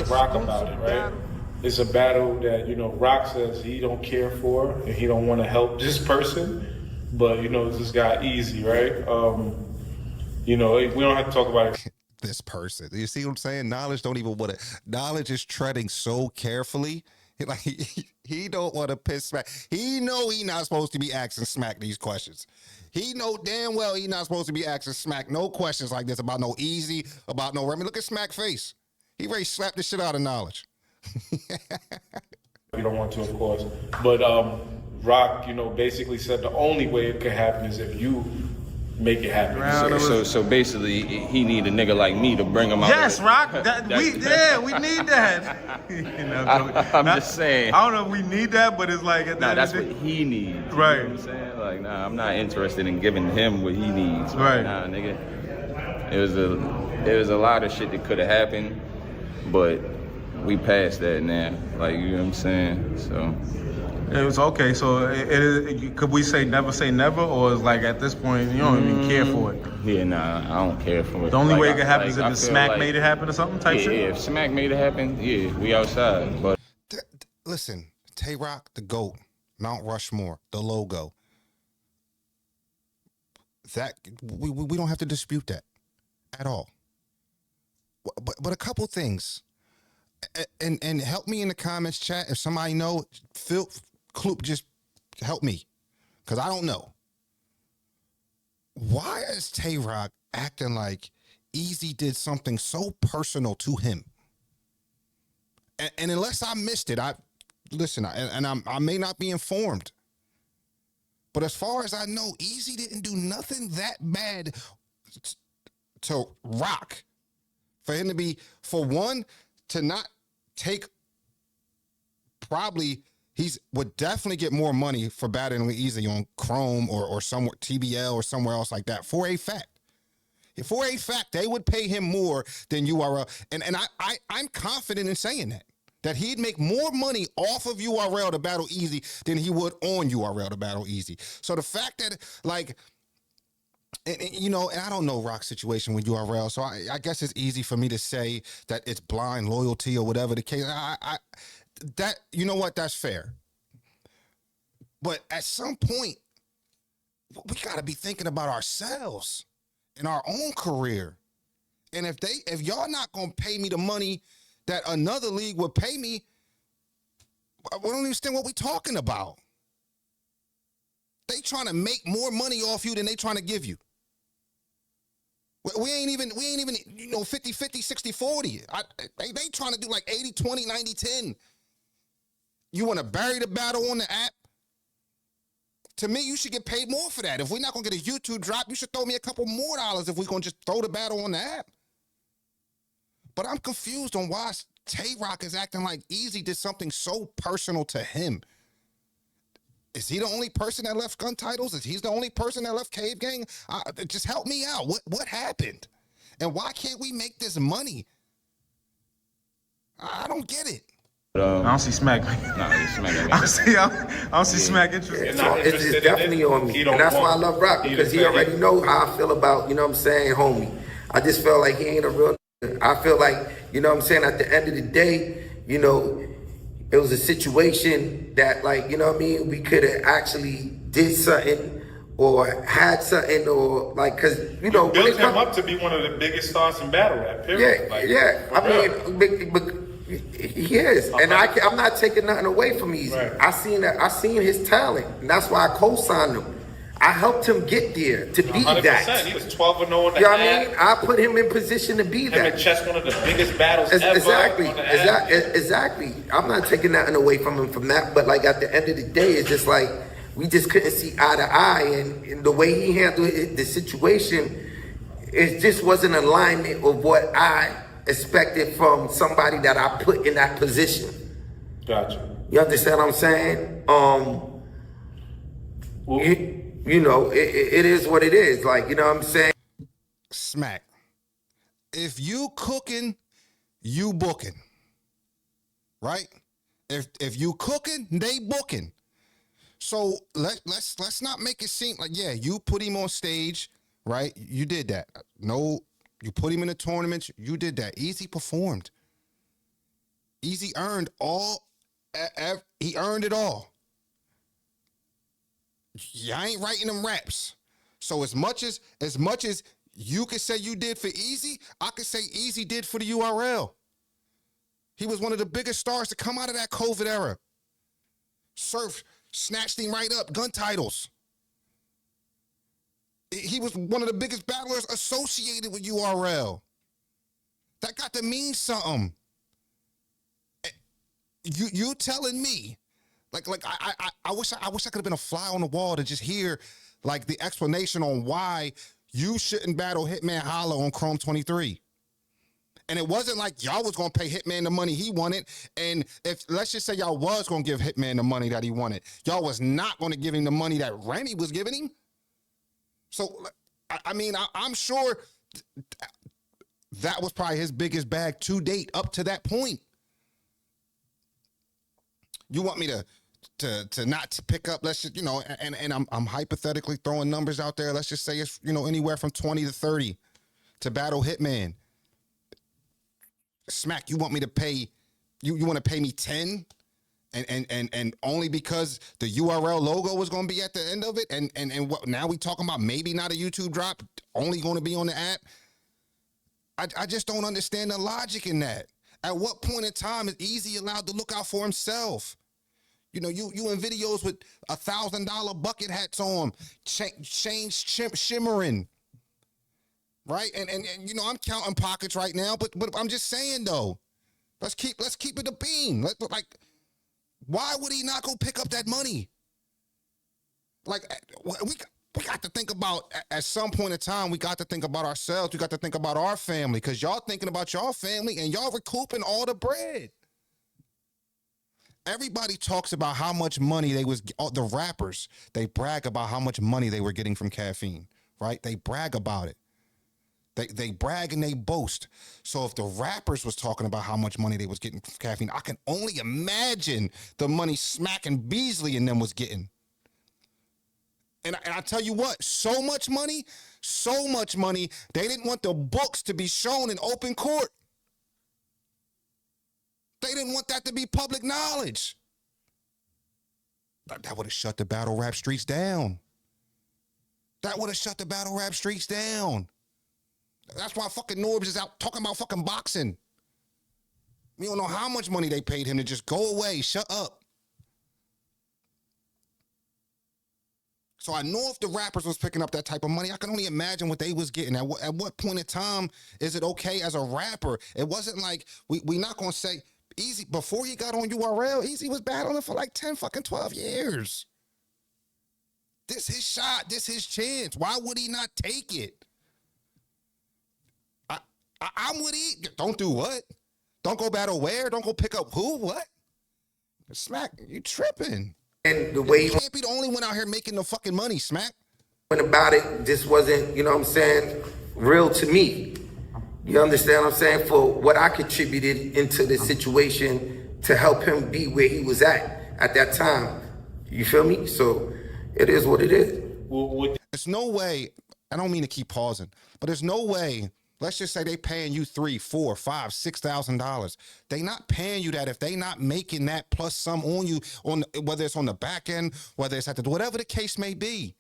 Rock about it, right? It's a battle that, you know, Rock says he don't care for and he don't want to help this person, but, you know, this guy Easy, right? You know, we don't have to talk about it. This person, you see what I'm saying? Knowledge don't even want to. Knowledge is treading so carefully. Like he don't want to piss Smack. He know he not supposed to be asking Smack these questions. He know damn well he not supposed to be asking Smack no questions like this about no Easy, about no Remy. Look at Smack face. He ready to slap the shit out of Knowledge. You don't want to, of course. But Rock, you know, basically said the only way it could happen is if you make it happen. So basically, he need a nigga like me to bring him out. Yes, Rock. We need that. You know, I'm just saying. I don't know if we need that, but it's like that's what he needs. Right. You know what I'm saying? Like, nah, I'm not interested in giving him what he needs. Right. Nah, nigga. It was a lot of shit that could have happened, but we passed that now. Like, you know what I'm saying? So. It was okay. So could we say never, or is like at this point you don't even care for it? Yeah, nah, I don't care for it. The only way it could happen is if Smack made it happen or something type shit. Yeah, if Smack made it happen, yeah, we outside. But listen, Tay Rock, the GOAT, Mount Rushmore, the logo. That we don't have to dispute that at all. But a couple things, and help me in the comments chat if somebody know. Phil Kloop, just help me, because I don't know. Why is Tay Rock acting like Easy did something so personal to him? And unless I missed it, I may not be informed. But as far as I know, Easy didn't do nothing that bad to Rock. For him to be, for one, to not take, probably, would definitely get more money for battling Easy on Chrome or somewhere, TBL or somewhere else like that, for a fact. For a fact, they would pay him more than URL. And I'm confident in saying that he'd make more money off of URL to battle Easy than he would on URL to battle Easy. So the fact that, like, you know, and I don't know Rock's situation with URL, so I guess it's easy for me to say that it's blind loyalty or whatever the case. That, you know what, that's fair. But at some point, we got to be thinking about ourselves and our own career. And if y'all not going to pay me the money that another league would pay me, we don't understand what we talking about. They trying to make more money off you than they trying to give you. We ain't even, you know, 50-50, 60-40. They trying to do like 80-20, 90-10. You want to bury the battle on the app? To me, you should get paid more for that. If we're not going to get a YouTube drop, you should throw me a couple more dollars if we're going to just throw the battle on the app. But I'm confused on why Tay Rock is acting like Easy did something so personal to him. Is he the only person that left Gun Titles? Is he the only person that left Cave Gang? Just help me out. What happened? And why can't we make this money? I don't get it. I don't see Smack. I don't see Smack interested. It's definitely on me. And that's why I love Rock, because he already know how I feel about, you know what I'm saying, homie. I just felt like he ain't a real nigga. I feel like, you know what I'm saying, at the end of the day, you know, it was a situation that, like, you know what I mean, we could have actually did something or had something, or like, because, you know, built him up to be one of the biggest stars in battle rap, period. I mean, he is, and I'm not taking nothing away from Easy. Right. I seen his talent, and that's why I co-signed him. I helped him get there to be 100%. that. He was 12-0 in the You know what I mean? I put him in position to be that. And Chess, one of the biggest battles ever. Exactly. I'm not taking nothing away from him from that, but like at the end of the day, it's just like we just couldn't see eye to eye, and the way he handled the situation, it just wasn't alignment of what I expected from somebody that I put in that position. Gotcha. You understand what I'm saying? You know, it is what it is. Like, you know what I'm saying? Smack. If you cooking, you booking. Right? If you cooking, they booking. So let's not make it seem like, yeah, you put him on stage, right? You did that. No, you put him in the tournaments, you did that. Easy performed. Easy earned all. He earned it all. Yeah, I ain't writing them raps. So as much as you could say you did for Easy, I could say Easy did for the URL. He was one of the biggest stars to come out of that COVID era. Surf snatched him right up, gun titles. He was one of the biggest battlers associated with URL. That got to mean something. You telling me, like I wish I could have been a fly on the wall to just hear like the explanation on why you shouldn't battle Hitman Holla on Chrome 23. And it wasn't like y'all was gonna pay Hitman the money he wanted. And if let's just say y'all was gonna give Hitman the money that he wanted, y'all was not gonna give him the money that Remy was giving him. So I mean, I'm sure that was probably his biggest bag to date up to that point. You want me to not to pick up, let's just, and I'm hypothetically throwing numbers out there. Let's just say it's, anywhere from 20 to 30 to battle Hitman. Smack, you want me to pay, you want to pay me 10? And only because the URL logo was going to be at the end of it? And what now we talking about maybe not a YouTube drop, only going to be on the app? I just don't understand the logic in that. At what point in time is Easy allowed to look out for himself? You in videos with $1,000 bucket hats on, chains shimmering, right? And I'm counting pockets right now, but I'm just saying though, let's keep it a beam. Why would he not go pick up that money? Like we got to think about, at some point in time, we got to think about ourselves. We got to think about our family, because y'all thinking about y'all family and y'all recouping all the bread. Everybody talks about how much money the rappers, they brag about how much money they were getting from Caffeine, right? They brag about it. They brag and they boast. So if the rappers was talking about how much money they was getting from Caffeine, I can only imagine the money Smack and Beasley and them was getting. And I tell you what, so much money, they didn't want the books to be shown in open court. They didn't want that to be public knowledge. That would have shut the battle rap streets down. That would have shut the battle rap streets down. That's why fucking Norbs is out talking about fucking boxing. We don't know how much money they paid him to just go away, shut up. So I know if the rappers was picking up that type of money, I can only imagine what they was getting. At what point in time is it okay as a rapper? It wasn't like, we not going to say, Easy, before he got on URL, Easy was battling for like 10 fucking 12 years. This his shot, this his chance. Why would he not take it? I'm with it. Don't do what? Don't go battle where? Don't go pick up who? What? Smack, you tripping. And the way you can't be the only one out here making no fucking money, Smack. About it, this wasn't, real to me. You understand what I'm saying? For what I contributed into the situation to help him be where he was at that time. You feel me? So it is what it is. There's no way, I don't mean to keep pausing, but there's no way. Let's just say they paying you $3,000, $4,000, $5,000, $6,000. They not paying you that if they not making that plus some on you, whether it's on the back end, whether it's at the, whatever the case may be.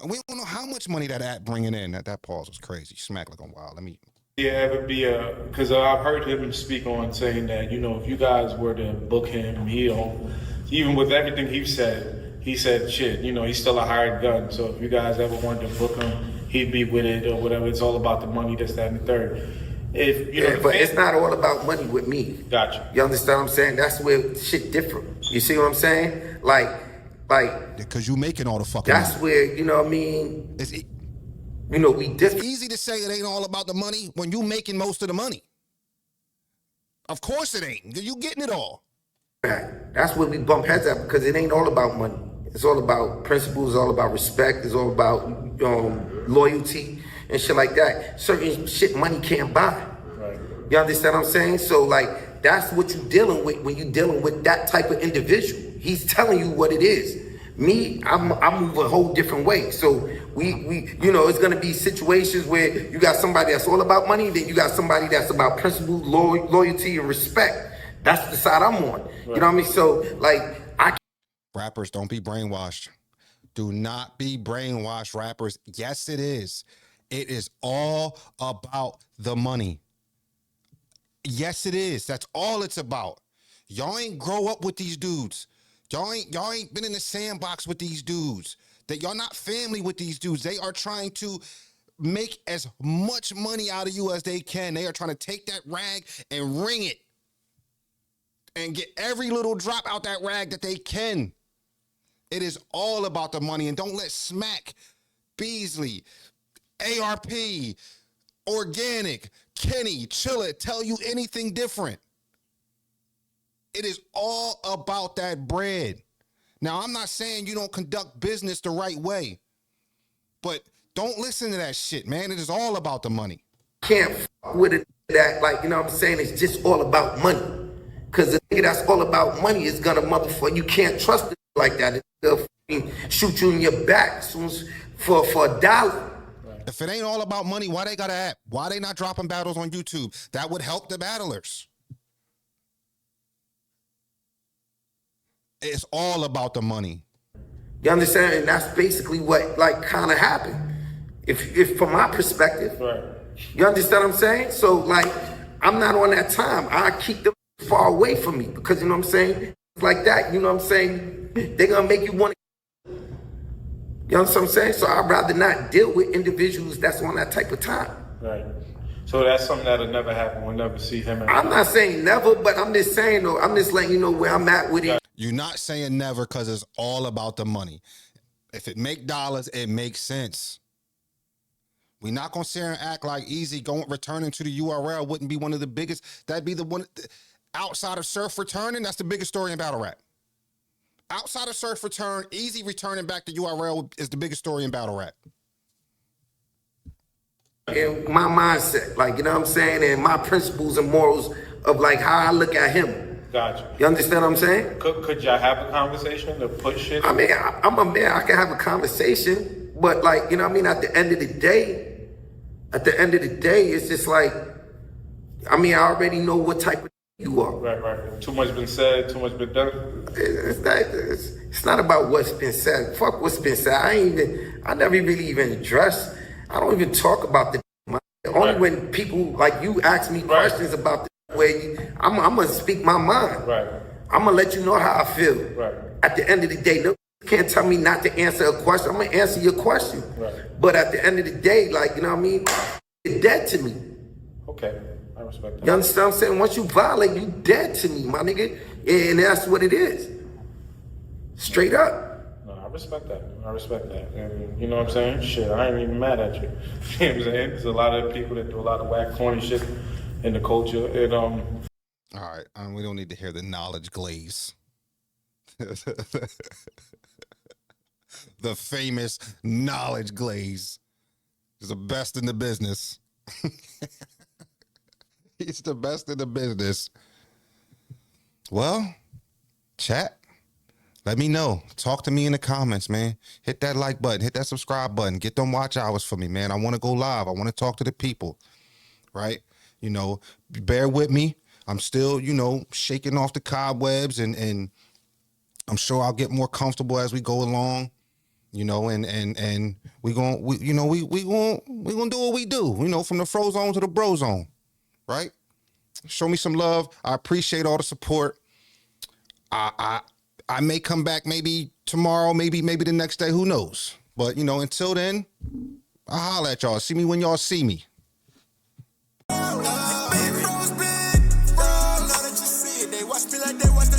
We don't know how much money that app bringing in. That pause was crazy. Smack looking wild. Let me. Yeah, it would be because I've heard him speak on saying that, if you guys were to book him, even with everything he said shit, he's still a hired gun. So if you guys ever wanted to book him, he'd be with it or whatever. It's all about the money, this, that, and the third. But it's not all about money with me. Gotcha. You understand what I'm saying? That's where shit different. You see what I'm saying? Like, because you making all the fucking that's money. Where, you know what I mean? We different. It's easy to say it ain't all about the money when you making most of the money. Of course it ain't. You getting it all. That's where we bump heads at, because it ain't all about money. It's all about principles, it's all about respect, it's all about loyalty and shit like that. Certain shit money can't buy. Right. You understand what I'm saying? So that's what you're dealing with when you're dealing with that type of individual. He's telling you what it is. I move a whole different way. So we it's gonna be situations where you got somebody that's all about money, then you got somebody that's about principle, loyalty, and respect. That's the side I'm on. Right. You know what I mean? So like rappers, don't be brainwashed. Do not be brainwashed, rappers. Yes, it is. It is all about the money. Yes, it is. That's all it's about. Y'all ain't grow up with these dudes. Y'all ain't been in the sandbox with these dudes. That y'all not family with these dudes. They are trying to make as much money out of you as they can. They are trying to take that rag and wring it and get every little drop out that rag that they can. It is all about the money. And don't let Smack, Beasley, ARP, Organic, Kenny, Chilla tell you anything different. It is all about that bread. Now, I'm not saying you don't conduct business the right way, but don't listen to that shit, man. It is all about the money. Can't fuck with it that, like, you know what I'm saying? It's just all about money. Because the nigga that's all about money is gonna motherfucker. You can't trust it like that. They'll shoot you in your back soon for $1. If it ain't all about money, why they got an app? Why they not dropping battles on YouTube? That would help the battlers. It's all about the money. You understand? And that's basically what like kind of happened. If from my perspective, right. You understand what I'm saying? So like, I'm not on that time. I keep them far away from me because you know what I'm saying? Like that, you know what I'm saying? They're gonna make you want to. You know what I'm saying? So I'd rather not deal with individuals that's on that type of time. Right. So that's something that'll never happen. We'll never see him. I'm not saying never, but I'm just saying though. I'm just letting you know where I'm at with it. You're not saying never because it's all about the money. If it make dollars, it makes sense. We're not gonna sit here and act like Easy returning to the URL wouldn't be one of the biggest. That'd be the one outside of Surf returning. That's the biggest story in battle rap. Outside of Surf return, Easy returning back to URL is the biggest story in battle rap. And my mindset, like, you know what I'm saying, and my principles and morals of like how I look at him. Gotcha. You understand what I'm saying? Could y'all have a conversation to put shit? I mean, I'm a man. I can have a conversation, but like, you know what I mean. At the end of the day, it's just like, I mean, I already know what type of you are. Right. Too much been said. Too much been done. It's not about what's been said. Fuck what's been said. I never really even address. I don't even talk about the. Only when people like you ask me questions about the. I'm gonna speak my mind. Right. I'm gonna let you know how I feel. Right. At the end of the day, no, you can't tell me not to answer a question. I'm gonna answer your question. Right. But at the end of the day, like, you know what I mean, you're dead to me. Okay, I respect that. You understand what I'm saying? Once you violate, you dead to me, my nigga. And that's what it is. Straight up. No, I respect that. And you know what I'm saying? Shit, I ain't even mad at you. You know what I'm saying? There's a lot of people that do a lot of whack, corny shit in the culture. And all right, we don't need to hear the knowledge glaze. The famous knowledge glaze is the best in the business. He's the best in the business. Well, chat, let me know. Talk to me in the comments, man. Hit that like button, hit that subscribe button, get them watch hours for me, man. I want to go live. I want to talk to the people, right? You know, bear with me. I'm still, you know, shaking off the cobwebs, and I'm sure I'll get more comfortable as we go along. You know, and we gonna do what we do. You know, from the Fro Zone to the Bro Zone, right? Show me some love. I appreciate all the support. I may come back maybe tomorrow, maybe the next day. Who knows? But you know, until then, I'll holler at y'all. See me when y'all see me. Watch me like they watch